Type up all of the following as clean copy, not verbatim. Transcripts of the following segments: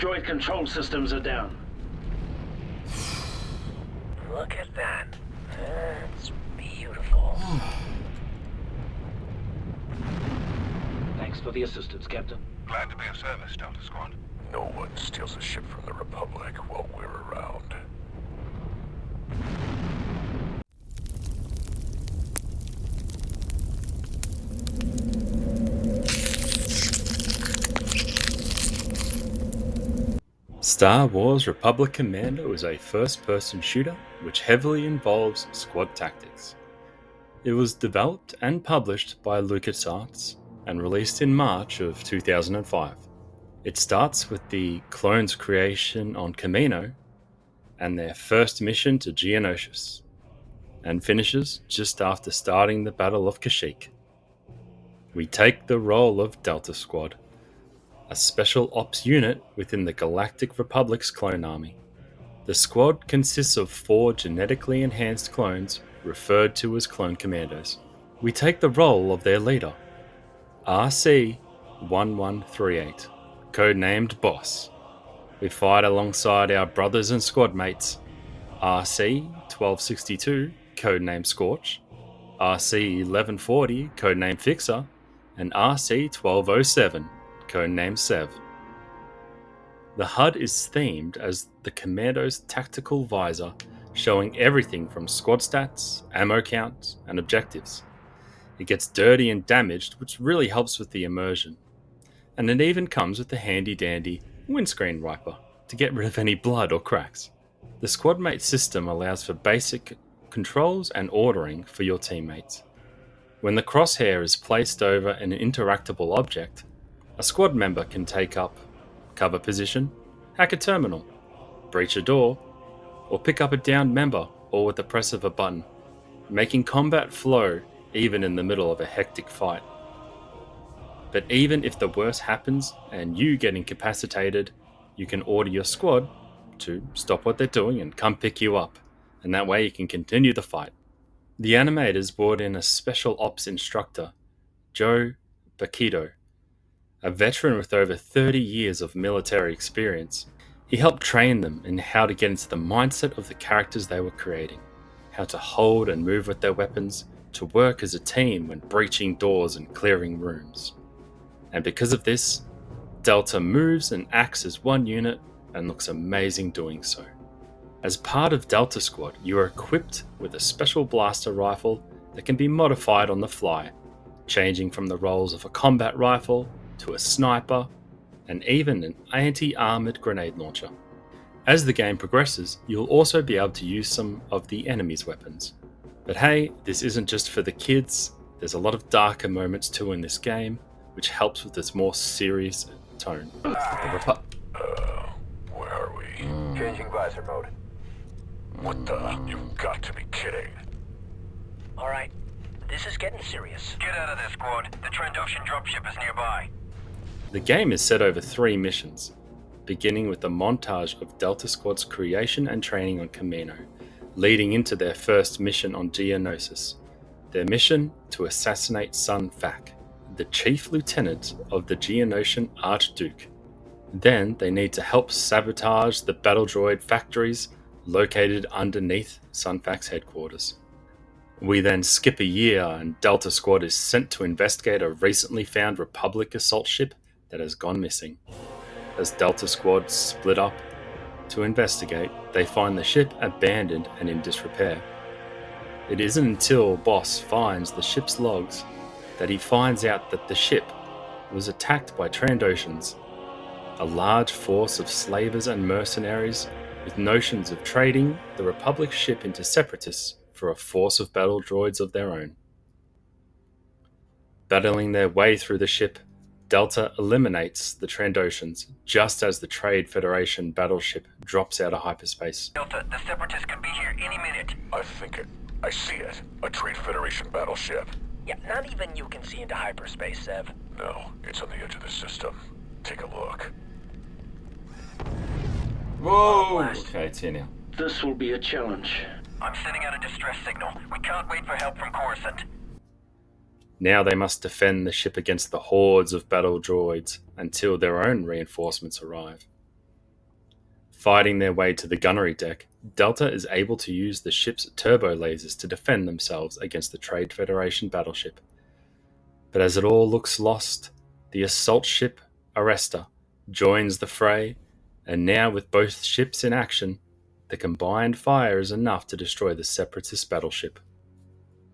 Droid control systems are down. Look at that. That's beautiful. Thanks for the assistance, Captain. Glad to be of service, Delta Squad. No one steals a ship from the Republic while we're around. Star Wars Republic Commando is a first-person shooter which heavily involves squad tactics. It was developed and published by LucasArts and released in March of 2005. It starts with the clones' creation on Kamino and their first mission to Geonosis, and finishes just after starting the Battle of Kashyyyk. We take the role of Delta Squad, a special ops unit within the Galactic Republic's clone army. The squad consists of 4 genetically enhanced clones referred to as clone commandos. We take the role of their leader, RC-1138, codenamed Boss. We fight alongside our brothers and squad mates, RC-1262, codenamed Scorch, RC-1140, codenamed Fixer, and RC-1207, codenamed Sev. The HUD is themed as the Commando's tactical visor, showing everything from squad stats, ammo count, and objectives. It gets dirty and damaged, which really helps with the immersion. And it even comes with the handy-dandy windscreen wiper to get rid of any blood or cracks. The squadmate system allows for basic controls and ordering for your teammates. When the crosshair is placed over an interactable object, a squad member can take up cover position, hack a terminal, breach a door, or pick up a downed member all with the press of a button, making combat flow even in the middle of a hectic fight. But even if the worst happens and you get incapacitated, you can order your squad to stop what they're doing and come pick you up, and that way you can continue the fight. The animators brought in a special ops instructor, Joe Baquito, a veteran with over 30 years of military experience. He helped train them in how to get into the mindset of the characters they were creating, how to hold and move with their weapons, to work as a team when breaching doors and clearing rooms. And because of this, Delta moves and acts as one unit and looks amazing doing so. As part of Delta Squad, you are equipped with a special blaster rifle that can be modified on the fly, changing from the roles of a combat rifle to a sniper, and even an anti-armored grenade launcher. As the game progresses, you'll also be able to use some of the enemy's weapons. But hey, this isn't just for the kids. There's a lot of darker moments too in this game, which helps with its more serious tone. Where are we? Changing visor mode. What the? You've got to be kidding. Alright, this is getting serious. Get out of there, squad. The Trandoshan dropship is nearby. The game is set over 3 missions, beginning with a montage of Delta Squad's creation and training on Kamino, leading into their first mission on Geonosis. Their mission to assassinate Sun Fac, the chief lieutenant of the Geonosian Archduke. Then they need to help sabotage the battle droid factories located underneath Sun Fac's headquarters. We then skip a year and Delta Squad is sent to investigate a recently found Republic assault ship that has gone missing. As Delta Squad split up to investigate, they find the ship abandoned and in disrepair. It isn't until Boss finds the ship's logs that he finds out that the ship was attacked by Trandoshans, a large force of slavers and mercenaries with notions of trading the Republic ship into separatists for a force of battle droids of their own. Battling their way through the ship, Delta eliminates the Trandoshans just as the Trade Federation battleship drops out of hyperspace. Delta, the Separatists could be here any minute. I think it. I see it. A Trade Federation battleship. Yeah, not even you can see into hyperspace, Sev. No, it's on the edge of the system. Take a look. Whoa! Okay, it's here now. This will be a challenge. I'm sending out a distress signal. We can't wait for help from Coruscant. Now they must defend the ship against the hordes of battle droids until their own reinforcements arrive. Fighting their way to the gunnery deck, Delta is able to use the ship's turbo lasers to defend themselves against the Trade Federation battleship. But as it all looks lost, the assault ship Arresta joins the fray, and now with both ships in action, the combined fire is enough to destroy the Separatist battleship.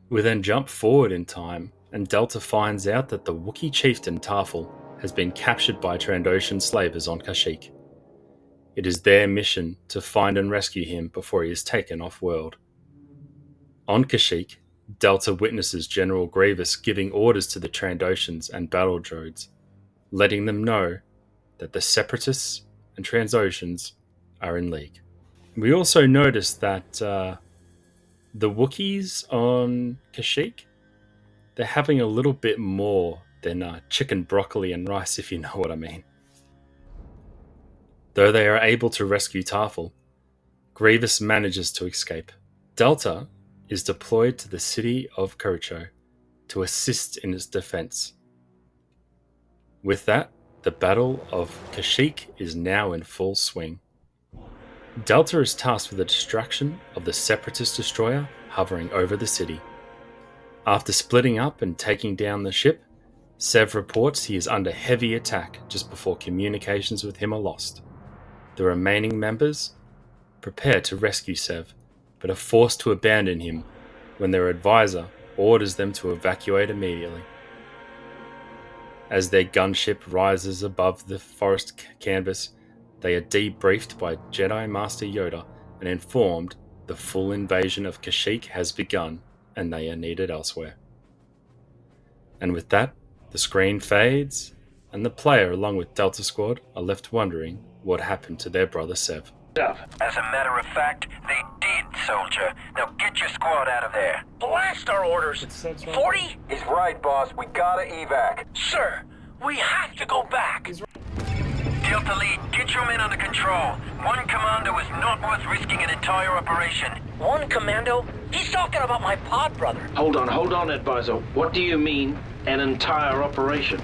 We then jump forward in time, and Delta finds out that the Wookiee chieftain Tarful has been captured by Trandoshan slavers on Kashyyyk. It is their mission to find and rescue him before he is taken off-world. On Kashyyyk, Delta witnesses General Grievous giving orders to the Trandoshans and battle droids, letting them know that the Separatists and Trandoshans are in league. We also notice that the Wookiees on Kashyyyk, they're having a little bit more than chicken, broccoli, and rice, if you know what I mean. Though they are able to rescue Tarful, Grievous manages to escape. Delta is deployed to the city of Kericho to assist in its defense. With that, the Battle of Kashyyyk is now in full swing. Delta is tasked with the destruction of the Separatist destroyer hovering over the city. After splitting up and taking down the ship, Sev reports he is under heavy attack just before communications with him are lost. The remaining members prepare to rescue Sev, but are forced to abandon him when their advisor orders them to evacuate immediately. As their gunship rises above the forest canvas, they are debriefed by Jedi Master Yoda and informed the full invasion of Kashyyyk has begun and they are needed elsewhere. And with that, the screen fades, and the player along with Delta Squad are left wondering what happened to their brother Sev. As a matter of fact, they did, soldier. Now get your squad out of there. Blast our orders! 40? He's right, boss. We gotta evac. Sir, we have to go back. Delta Lead, get your men under control. One commando is not worth risking an entire operation. One commando? He's talking about my pod brother. Hold on, advisor. What do you mean, an entire operation?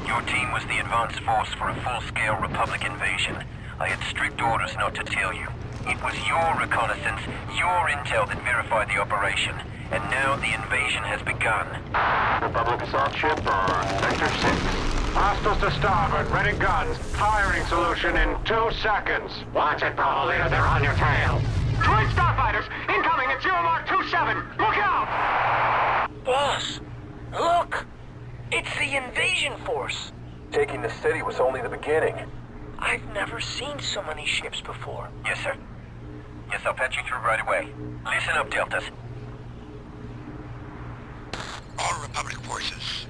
Your team was the advance force for a full-scale Republic invasion. I had strict orders not to tell you. It was your reconnaissance, your intel that verified the operation. And now the invasion has begun. Republic assault ship on Sector 6. Hostiles to starboard, ready guns. Firing solution in 2 seconds. Watch it, Bravo Leader, they're on your tail. Droid starfighters, incoming at 0 Mark 27. Look out! Boss, look! It's the invasion force. Taking the city was only the beginning. I've never seen so many ships before. Yes, sir. Yes, I'll patch you through right away. Listen up, Deltas. All Republic forces,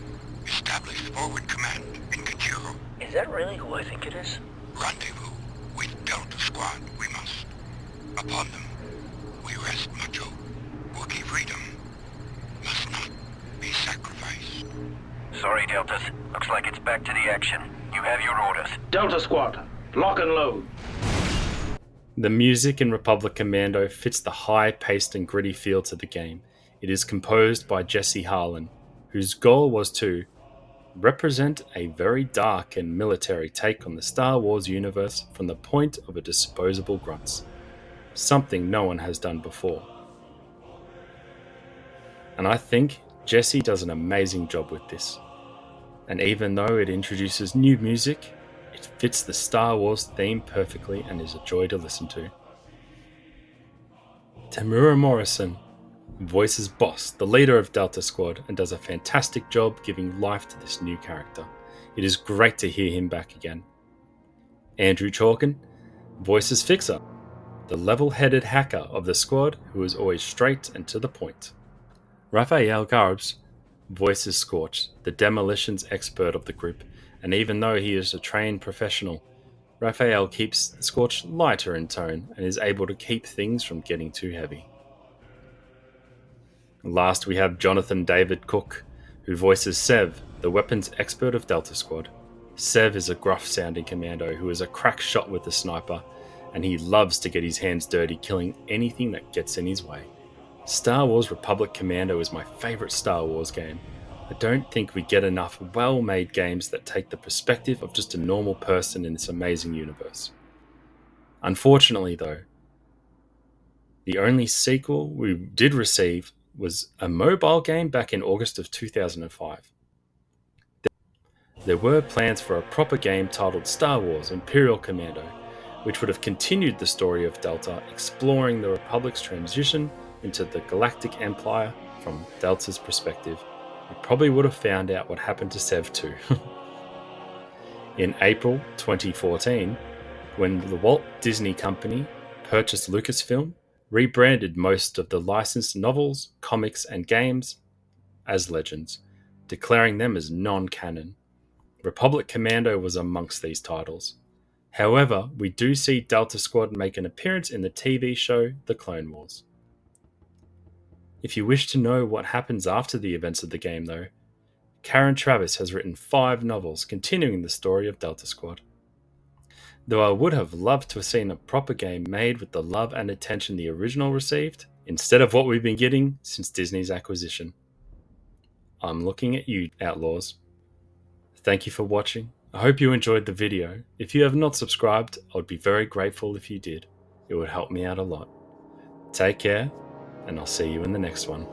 establish forward command in Kajiro. Is that really who I think it is? Rendezvous with Delta Squad, we must. Upon them, we rest much hope. Wookiee freedom must not be sacrificed. Sorry, Deltas. Looks like it's back to the action. You have your orders. Delta Squad, lock and load. The music in Republic Commando fits the high-paced and gritty feel to the game. It is composed by Jesse Harlan, whose goal was to represent a very dark and military take on the Star Wars universe from the point of a disposable grunts, something no one has done before. And I think Jesse does an amazing job with this. And even though it introduces new music, it fits the Star Wars theme perfectly and is a joy to listen to. Tamura Morrison voices Boss, the leader of Delta Squad, and does a fantastic job giving life to this new character. It is great to hear him back again. Andrew Chalkin voices Fixer, the level-headed hacker of the squad who is always straight and to the point. Raphael Garbs voices Scorch, the demolitions expert of the group, and even though he is a trained professional, Raphael keeps Scorch lighter in tone and is able to keep things from getting too heavy. Last we have Jonathan David Cook, who voices Sev, the weapons expert of Delta Squad. Sev is a gruff-sounding commando who is a crack shot with the sniper, and he loves to get his hands dirty killing anything that gets in his way. Star Wars Republic Commando is my favourite Star Wars game. I don't think we get enough well-made games that take the perspective of just a normal person in this amazing universe. Unfortunately, though, the only sequel we did receive was a mobile game back in August of 2005. There were plans for a proper game titled Star Wars Imperial Commando, which would have continued the story of Delta, exploring the Republic's transition into the Galactic Empire from Delta's perspective. We probably would have found out what happened to Sev too. In April 2014, when the Walt Disney Company purchased Lucasfilm, rebranded most of the licensed novels, comics, and games as Legends, declaring them as non-canon. Republic Commando was amongst these titles. However, we do see Delta Squad make an appearance in the TV show The Clone Wars. If you wish to know what happens after the events of the game, though, Karen Travis has written 5 novels continuing the story of Delta Squad. Though I would have loved to have seen a proper game made with the love and attention the original received, instead of what we've been getting since Disney's acquisition. I'm looking at you, Outlaws. Thank you for watching. I hope you enjoyed the video. If you have not subscribed, I would be very grateful if you did. It would help me out a lot. Take care, and I'll see you in the next one.